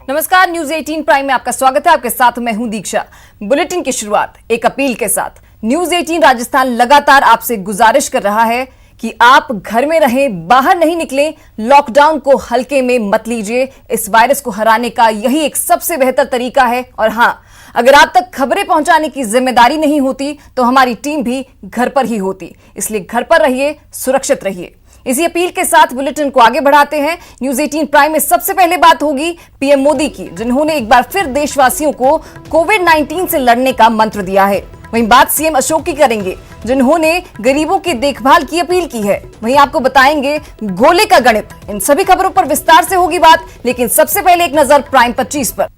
नमस्कार, news 18 prime में आपका स्वागत है। आपके साथ मैं हूं दीक्षा। बुलेटिन की शुरुआत एक अपील के साथ। न्यूज 18 राजस्थान लगातार आपसे गुजारिश कर रहा है कि आप घर में रहें, बाहर नहीं निकलें, लॉकडाउन को हल्के में मत लीजिए। इस वायरस को हराने का यही एक सबसे बेहतर तरीका है। और हां, अगर आप तक खबरें पहुंचाने की जिम्मेदारी नहीं होती तो हमारी टीम भी घर पर ही होती। इसलिए घर पर रहिए, सुरक्षित रहिए। इसी अपील के साथ बुलेटिन को आगे बढ़ाते हैं। न्यूज 18 प्राइम में सबसे पहले बात होगी पीएम मोदी की, जिन्होंने एक बार फिर देशवासियों को कोविड-19 से लड़ने का मंत्र दिया है। वहीं बात सीएम अशोक की करेंगे, जिन्होंने गरीबों की देखभाल की अपील की है। वहीं आपको बताएंगे गोले का गणित। इन सभी खबरों पर विस्तार से होगी बात, लेकिन सबसे पहले एक नजर प्राइम 25 पर।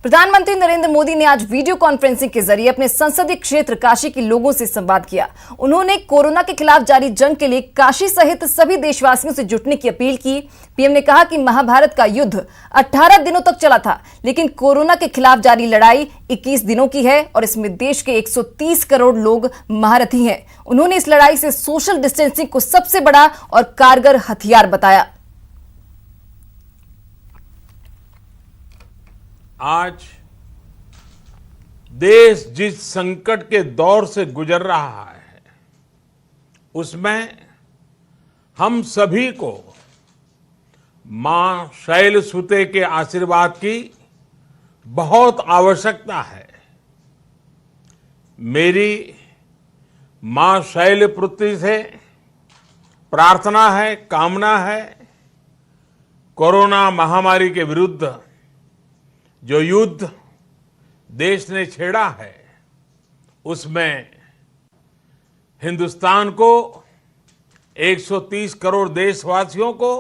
प्रधानमंत्री नरेंद्र मोदी ने आज वीडियो कॉन्फ्रेंसिंग के जरिए अपने संसदीय क्षेत्र काशी के लोगों से संवाद किया। उन्होंने कोरोना के खिलाफ जारी जंग के लिए काशी सहित सभी देशवासियों से जुटने की अपील की। पीएम ने कहा कि महाभारत का युद्ध 18 दिनों तक चला था, लेकिन कोरोना के खिलाफ जारी लड़ाई 21 दिनों की है और इसमें देश के 130 करोड़ लोग महारथी हैं। उन्होंने इस लड़ाई से सोशल डिस्टेंसिंग को सबसे बड़ा और कारगर हथियार बताया। आज देश जिस संकट के दौर से गुजर रहा है, उसमें हम सभी को मां शैलसुते के आशीर्वाद की बहुत आवश्यकता है। मेरी मां शैलपुत्री से प्रार्थना है, कामना है, कोरोना महामारी के विरुद्ध जो युद्ध देश ने छेड़ा है, उसमें हिंदुस्तान को 130 करोड़ देशवासियों को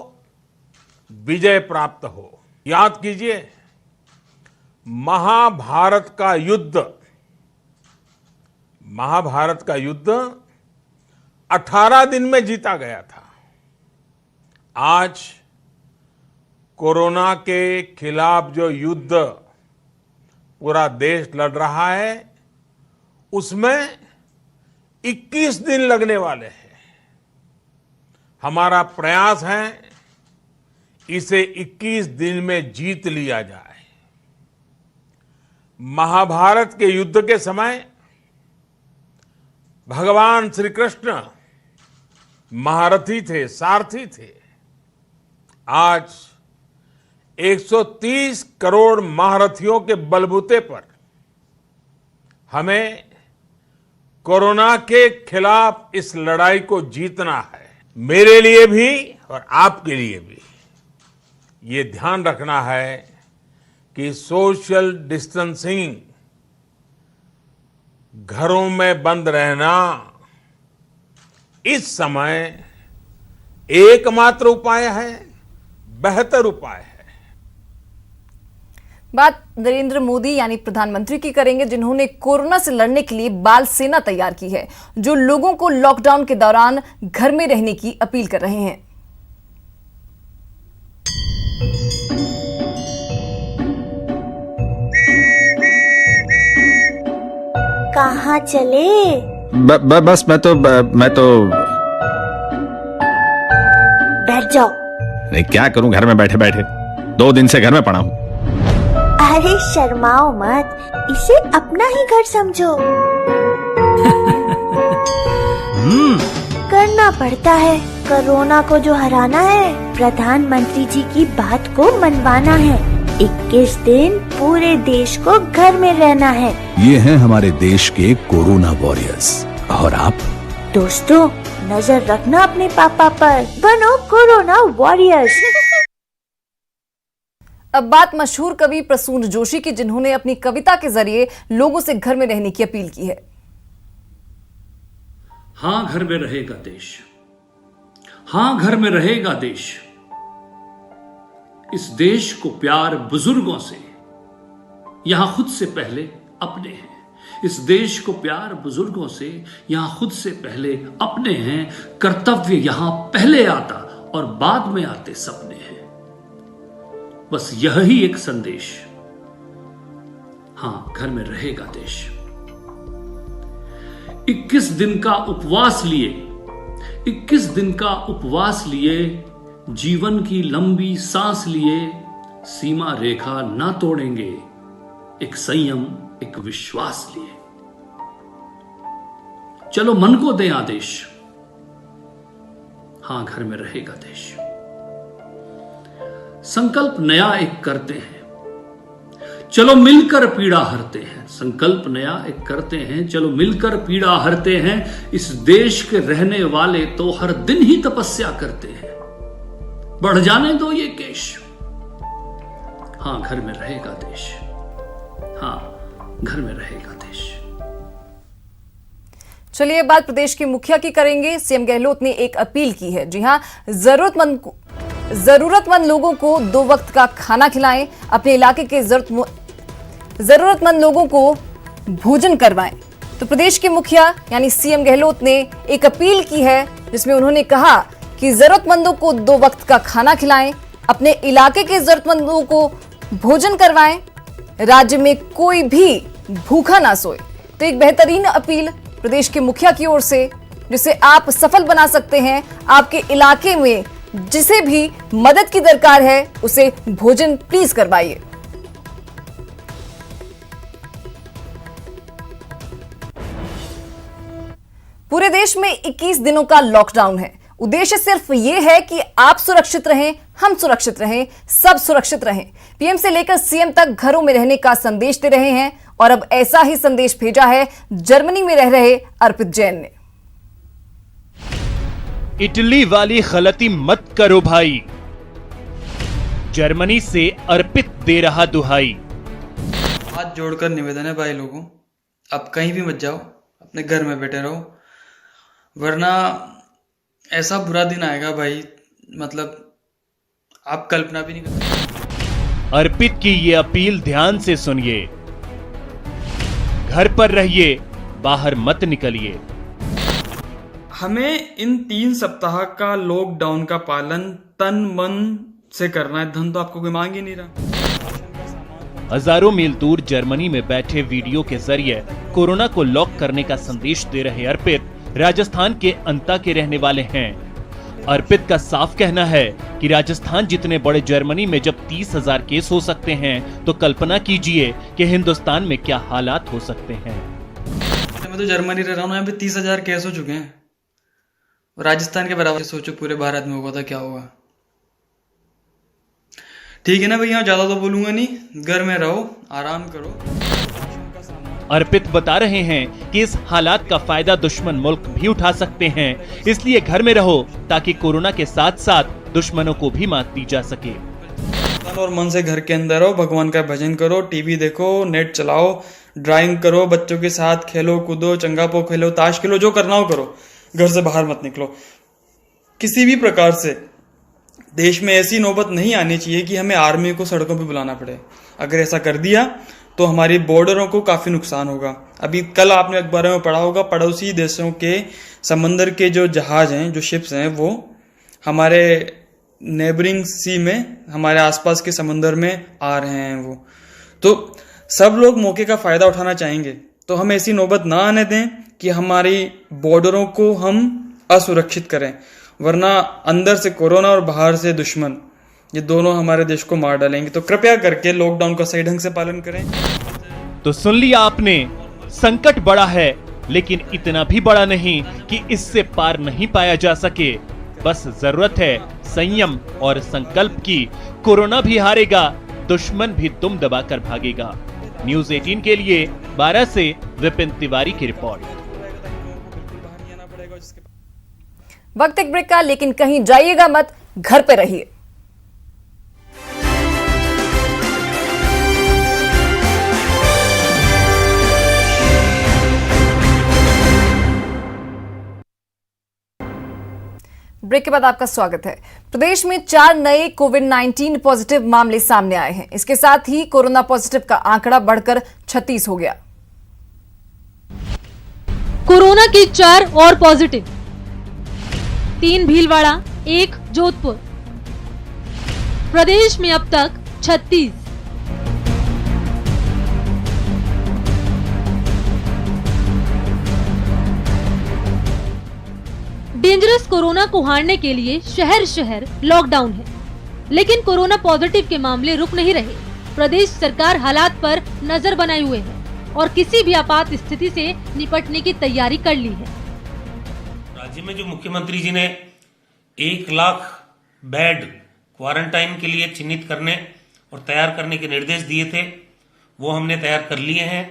विजय प्राप्त हो। याद कीजिए, महाभारत का युद्ध 18 दिन में जीता गया था। आज कोरोना के खिलाफ जो युद्ध पूरा देश लड़ रहा है, उसमें 21 दिन लगने वाले हैं। हमारा प्रयास है इसे 21 दिन में जीत लिया जाए। महाभारत के युद्ध के समय भगवान श्री कृष्ण महारथी थे, सारथी थे। आज 130 करोड़ महारथियों के बलबूते पर हमें कोरोना के खिलाफ इस लड़ाई को जीतना है। मेरे लिए भी और आपके लिए भी ये ध्यान रखना है कि सोशल डिस्टेंसिंग, घरों में बंद रहना इस समय एकमात्र उपाय है, बेहतर उपाय है। बात नरेंद्र मोदी यानी प्रधानमंत्री की करेंगे, जिन्होंने कोरोना से लड़ने के लिए बाल सेना तैयार की है, जो लोगों को लॉकडाउन के दौरान घर में रहने की अपील कर रहे हैं। कहाँ चले? बस मैं तो बैठ जाओ। नहीं, क्या करूं घर में बैठे बैठे, 2 दिन से घर में पड़ा हूं। अरे शर्माओ मत, इसे अपना ही घर समझो। करना पड़ता है। कोरोना को जो हराना है, प्रधानमंत्री जी की बात को मनवाना है। 21 दिन पूरे देश को घर में रहना है। ये हैं हमारे देश के कोरोना वॉरियर्स। और आप दोस्तों, नजर रखना अपने पापा पर, बनो कोरोना वॉरियर्स। अब बात मशहूर कवि प्रसून जोशी की, जिन्होंने अपनी कविता के जरिए लोगों से घर में रहने की अपील की है। हां, घर में रहेगा देश। हां, घर में रहेगा देश। इस देश को प्यार बुजुर्गों से, यहां खुद से पहले अपने हैं। इस देश को प्यार बुजुर्गों से, यहां खुद से पहले अपने हैं। कर्तव्य यहां पहले आता और बाद में आते सपने हैं। बस यही एक संदेश। हां, घर में रहेगा देश। 21 दिन का उपवास लिए, 21 दिन का उपवास लिए, जीवन की लंबी सांस लिए, सीमा रेखा ना तोड़ेंगे, एक संयम, एक विश्वास लिए। चलो मन को दें आदेश, हां घर में रहेगा देश। संकल्प नया एक करते हैं, चलो मिलकर पीड़ा हरते हैं। संकल्प नया एक करते हैं, चलो मिलकर पीड़ा हरते हैं। इस देश के रहने वाले तो हर दिन ही तपस्या करते हैं। बढ़ जाने दो ये केश, हां घर में रहेगा देश, हां घर में रहेगा देश। चलिए बात प्रदेश के मुखिया की करेंगे। सीएम गहलोत ने एक अपील की है। जी हां, जरूरतमंद लोगों को 2 वक्त का खाना खिलाएं, अपने इलाके के जरूरतमंद लोगों को भोजन करवाएं। तो प्रदेश के मुखिया यानी सीएम गहलोत ने एक अपील की है, जिसमें उन्होंने कहा कि जरूरतमंदों को 2 वक्त का खाना खिलाएं, अपने इलाके के जरूरतमंदों को भोजन करवाएं, राज्य में कोई भी भूखा ना सोए। तो एक बेहतरीन अपील प्रदेश के मुखिया की ओर से, जिसे आप सफल बना सकते हैं। आपके इलाके में जिसे भी मदद की दरकार है उसे भोजन प्लीज करवाइए। पूरे देश में 21 दिनों का लॉकडाउन है। उद्देश्य सिर्फ ये है कि आप सुरक्षित रहें, हम सुरक्षित रहें, सब सुरक्षित रहें। पीएम से लेकर सीएम तक घरों में रहने का संदेश दे रहे हैं और अब ऐसा ही संदेश भेजा है जर्मनी में रह रहे अर्पित जैन ने। इटली वाली गलती मत करो भाई, जर्मनी से अर्पित दे रहा दुहाई। हाथ जोड़कर निवेदन है भाई लोगों, अब कहीं भी मत जाओ, अपने घर में बैठे रहो, वरना ऐसा बुरा दिन आएगा भाई, मतलब आप कल्पना भी नहीं कर सकते। अर्पित की ये अपील ध्यान से सुनिए, घर पर रहिए, बाहर मत निकलिए। हमें इन 3 सप्ताह का लॉकडाउन का पालन तन मन से करना है, धन तो आपको कोई मांग ही नहीं रहा। हजारों मील दूर जर्मनी में बैठे वीडियो के जरिए कोरोना को लॉक करने का संदेश दे रहे अर्पित राजस्थान के अंता के रहने वाले हैं। अर्पित का साफ कहना है कि राजस्थान जितने बड़े जर्मनी में जब 30,000 केस हो सकते हैं, तो कल्पना कीजिए कि हिंदुस्तान में क्या हालात हो सकते हैं। मैं तो जर्मनी रह रहा हूँ, यहाँ पे 30,000 केस हो चुके हैं। राजस्थान के बराबर सोचो पूरे भारत में होगा तो क्या होगा। ठीक है ना भैया, ज्यादा तो बोलूंगा नहीं, घर में रहो, आराम करो। अर्पित बता रहे हैं कि इस हालात का फायदा दुश्मन मुल्क भी उठा सकते हैं, इसलिए घर में रहो ताकि कोरोना के साथ साथ दुश्मनों को भी मात दी जा सके। और मन से घर के अंदर रहो, भगवान का भजन करो, टीवी देखो, नेट चलाओ, ड्राइंग करो, बच्चों के साथ खेलो कूदो, चंगापो खेलो, ताश खेलो, जो करना हो करो, घर से बाहर मत निकलो। किसी भी प्रकार से देश में ऐसी नौबत नहीं आनी चाहिए कि हमें आर्मी को सड़कों पे बुलाना पड़े। अगर ऐसा कर दिया तो हमारी बॉर्डरों को काफी नुकसान होगा। अभी कल आपने अखबारों में पढ़ा होगा, पड़ोसी देशों के समंदर के जो जहाज हैं, जो शिप्स हैं, वो हमारे नेबरिंग सी में, हमारे आसपास के समंदर में आ रहे हैं। वो तो सब लोग मौके का फायदा उठाना चाहेंगे, तो हम ऐसी नौबत ना आने दें कि हमारी बॉर्डरों को हम असुरक्षित करें, वरना अंदर से कोरोना और बाहर से दुश्मन, ये दोनों हमारे देश को मार डालेंगे। तो कृपया करके लॉकडाउन का सही ढंग से पालन करें। तो सुन लिया आपने, संकट बड़ा है लेकिन इतना भी बड़ा नहीं कि इससे पार नहीं पाया जा सके। बस जरूरत है संयम और संकल्प की। कोरोना भी हारेगा, दुश्मन भी दुम दबाकर भागेगा। न्यूज़ 18 के लिए 12 से विपिन तिवारी की रिपोर्ट। वक्त एक ब्रेक का, लेकिन कहीं जाइएगा मत, घर पे रहिए। ब्रेक के बाद आपका स्वागत है। प्रदेश में 4 नए कोविड-19 पॉजिटिव मामले सामने आए हैं। इसके साथ ही कोरोना पॉजिटिव का आंकड़ा बढ़कर 36 हो गया। कोरोना के 4 और पॉजिटिव, 3 भीलवाड़ा, 1 जोधपुर। प्रदेश में अब तक 36। डेंजरस कोरोना को हारने के लिए शहर शहर लॉकडाउन है। लेकिन कोरोना पॉजिटिव के मामले रुक नहीं रहे। प्रदेश सरकार हालात पर नजर बनाए हुए है और किसी भी आपात स्थिति से निपटने की तैयारी कर ली है। राज्य में जो मुख्यमंत्री जी ने 1 लाख बेड क्वारंटाइन के लिए चिन्हित करने और तैयार करने के निर्देश दिए थे, वो हमने तैयार कर लिए हैं।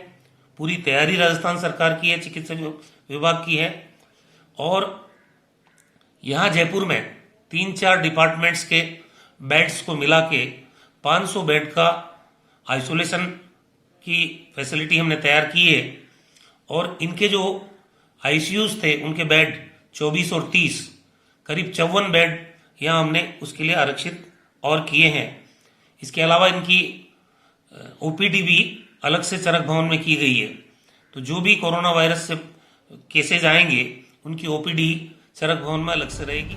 पूरी तैयारी राजस्थान सरकार की है, चिकित्सा विभाग की है। और यहाँ जयपुर में 3-4 डिपार्टमेंट्स के बेड्स को मिला के 500 बेड का आइसोलेशन की फैसिलिटी हमने तैयार की है। और इनके जो आईसीयूज थे उनके बेड 24 और 30 करीब 54 बेड यहाँ हमने उसके लिए आरक्षित और किए हैं। इसके अलावा इनकी ओपीडी भी अलग से चरक भवन में की गई है। तो जो भी कोरोना वायरस से केसेज आएंगे उनकी ओपीडी चरक भवन में अलग से रहेगी।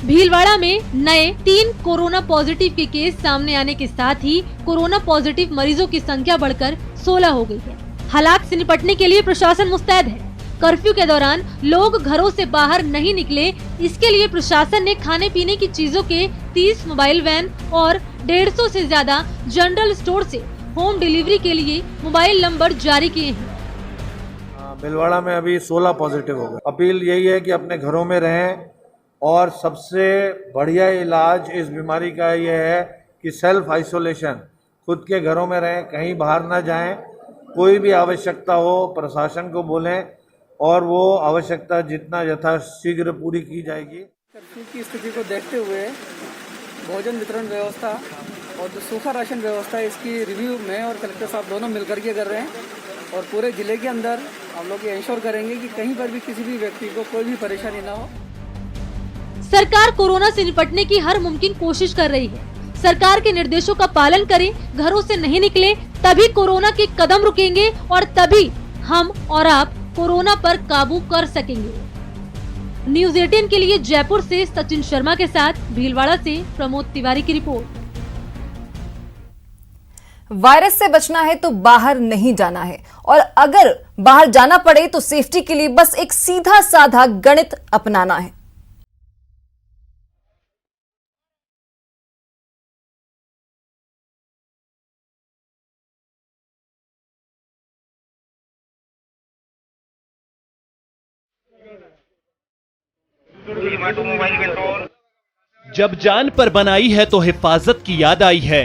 भीलवाड़ा में नए 3 कोरोना पॉजिटिव के केस सामने आने के साथ ही कोरोना पॉजिटिव मरीजों की संख्या बढ़कर 16 हो गई है। हालात से निपटने के लिए प्रशासन मुस्तैद है। कर्फ्यू के दौरान लोग घरों से बाहर नहीं निकले, इसके लिए प्रशासन ने खाने पीने की चीजों के 30 मोबाइल वैन और 150 से ज्यादा जनरल स्टोर से होम डिलीवरी के लिए मोबाइल नंबर जारी किए हैं। भीलवाड़ा में अभी 16 पॉजिटिव हो गए। अपील यही है कि अपने घरों में रहें और सबसे बढ़िया इलाज इस बीमारी का ये है कि सेल्फ आइसोलेशन, खुद के घरों में रहें, कहीं बाहर ना जाएं। कोई भी आवश्यकता हो प्रशासन को बोलें और वो आवश्यकता जितना यथाशीघ्र पूरी की जाएगी। कर्फ्यू की स्थिति को देखते हुए भोजन वितरण व्यवस्था और जो सूखा राशन व्यवस्था है इसकी रिव्यू में और कलेक्टर साहब दोनों मिलकर के कर रहे हैं और पूरे जिले के अंदर हम लोग ये इंश्योर करेंगे कि कहीं पर भी किसी भी व्यक्ति को कोई भी परेशानी ना हो। सरकार कोरोना से निपटने की हर मुमकिन कोशिश कर रही है। सरकार के निर्देशों का पालन करें, घरों से नहीं निकले, तभी कोरोना के कदम रुकेंगे और तभी हम और आप कोरोना पर काबू कर सकेंगे। न्यूज़ 18 के लिए जयपुर से सचिन शर्मा के साथ भीलवाड़ा से प्रमोद तिवारी की रिपोर्ट। वायरस से बचना है तो बाहर नहीं जाना है और अगर बाहर जाना पड़े तो सेफ्टी के लिए बस एक सीधा साधा गणित अपनाना है। जब जान पर बनाई है तो हिफाजत की याद आई है।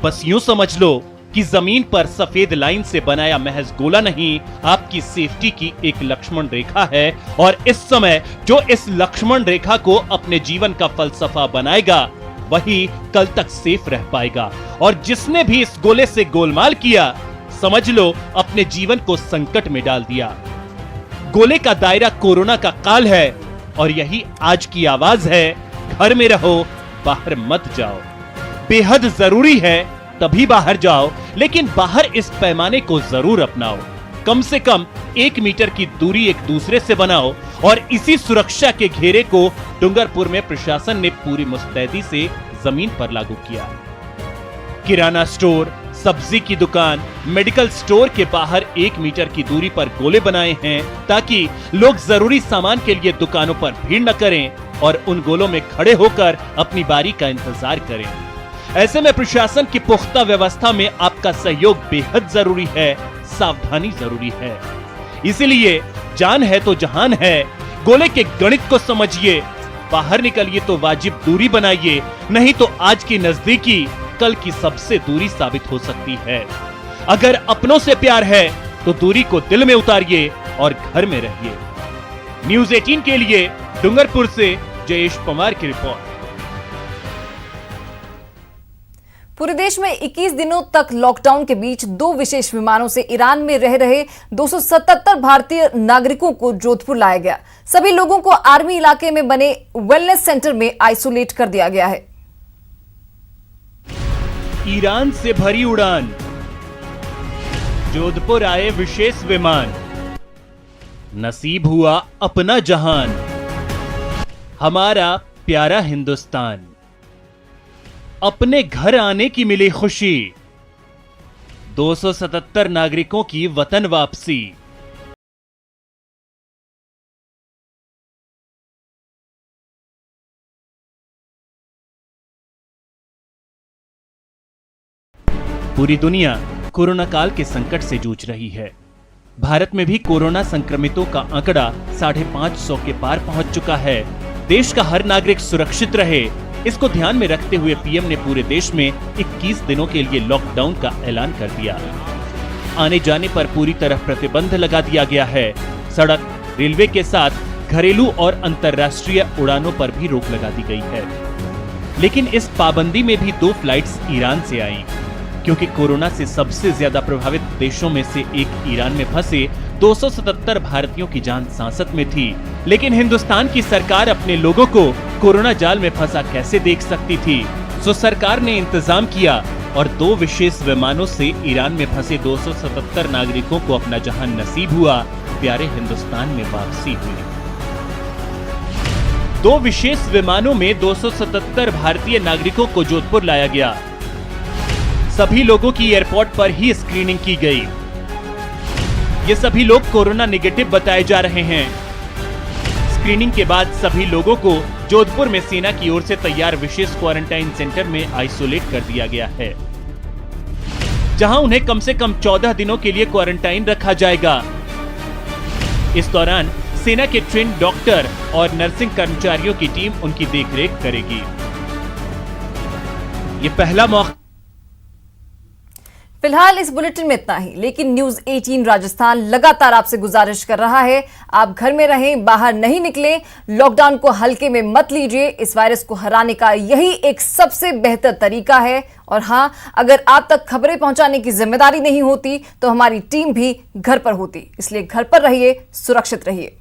बस यूं समझ लो कि जमीन पर सफेद लाइन से बनाया महज गोला नहीं, आपकी सेफ्टी की एक लक्ष्मण रेखा है। और इस समय जो इस लक्ष्मण रेखा को अपने जीवन का फलसफा बनाएगा वही कल तक सेफ रह पाएगा। और जिसने भी इस गोले से गोलमाल किया, समझ लो अपने जीवन को संकट में डाल दिया। गोले का दायरा कोरोना का काल है और यही आज की आवाज है, घर में रहो, बाहर मत जाओ। बेहद जरूरी है तभी बाहर जाओ, लेकिन बाहर इस पैमाने को जरूर अपनाओ। कम से कम 1 मीटर की दूरी एक दूसरे से बनाओ। और इसी सुरक्षा के घेरे को डूंगरपुर में प्रशासन ने पूरी मुस्तैदी से जमीन पर लागू किया। किराना स्टोर, सब्जी की दुकान, मेडिकल स्टोर के बाहर 1 मीटर की दूरी पर गोले बनाए हैं ताकि लोग जरूरी सामान के लिए दुकानों पर भीड़ न करें और उन गोलों में खड़े होकर अपनी बारी का इंतजार करें। ऐसे में प्रशासन की पुख्ता व्यवस्था में आपका सहयोग बेहद जरूरी है, सावधानी जरूरी है। इसीलिए जान है तो जहान है, गोले के गणित को समझिए। बाहर निकलिए तो वाजिब दूरी बनाइए, नहीं तो आज की नजदीकी कल की सबसे दूरी साबित हो सकती है। अगर अपनों से प्यार है तो दूरी को दिल में उतारिए और घर में रहिए। न्यूज़ 18 के लिए डूंगरपुर से जयेश पवार की रिपोर्ट। पूरे देश में 21 दिनों तक लॉकडाउन के बीच 2 विशेष विमानों से ईरान में रह रहे 277 भारतीय नागरिकों को जोधपुर लाया गया। सभी लोगों को आर्मी इलाके में बने वेलनेस सेंटर में आइसोलेट कर दिया गया है। ईरान से भरी उड़ान, जोधपुर आए विशेष विमान, नसीब हुआ अपना जहान, हमारा प्यारा हिंदुस्तान। अपने घर आने की मिली खुशी, 277 नागरिकों की वतन वापसी। पूरी दुनिया कोरोना काल के संकट से जूझ रही है। भारत में भी कोरोना संक्रमितों का आंकड़ा 550 के पार पहुंच चुका है। देश का हर नागरिक सुरक्षित रहे, इसको ध्यान में रखते हुए पीएम ने पूरे देश में 21 दिनों के लिए लॉकडाउन का ऐलान कर दिया। आने जाने पर पूरी तरह प्रतिबंध लगा दिया गया है। सड़क, रेलवे के साथ घरेलू और अंतर्राष्ट्रीय उड़ानों पर भी रोक लगा दी गई है। लेकिन इस पाबंदी में भी 2 फ्लाइट्स ईरान से आईं, क्योंकि कोरोना से सबसे ज्यादा प्रभावित देशों में से एक ईरान में फंसे 277 भारतीयों की जान सांसत में थी। लेकिन हिंदुस्तान की सरकार अपने लोगों को कोरोना जाल में फंसा कैसे देख सकती थी? सो सरकार ने इंतजाम किया और 2 विशेष विमानों से ईरान में फंसे 277 नागरिकों को अपना जहां नसीब हुआ, प्यारे हिंदुस्तान में वापसी हुई। 2 विशेष विमानों में 277 भारतीय नागरिकों को जोधपुर लाया गया। सभी लोगों की एयरपोर्ट पर ही स्क्रीनिंग की गई। ये सभी लोग कोरोना नेगेटिव बताए जा रहे हैं। स्क्रीनिंग के बाद सभी लोगों को जोधपुर में सेना की ओर से तैयार विशेष क्वारंटाइन सेंटर में आइसोलेट कर दिया गया है, जहां उन्हें कम से कम 14 दिनों के लिए क्वारंटाइन रखा जाएगा। इस दौरान सेना के ट्रेन डॉक्टर और नर्सिंग कर्मचारियों की टीम उनकी देखरेख करेगी। ये पहला मौका। फिलहाल इस बुलेटिन में इतना ही, लेकिन न्यूज 18 राजस्थान लगातार आपसे गुजारिश कर रहा है, आप घर में रहें, बाहर नहीं निकलें, लॉकडाउन को हल्के में मत लीजिए। इस वायरस को हराने का यही एक सबसे बेहतर तरीका है। और हां, अगर आप तक खबरें पहुंचाने की जिम्मेदारी नहीं होती तो हमारी टीम भी घर पर होती। इसलिए घर पर रहिए, सुरक्षित रहिए।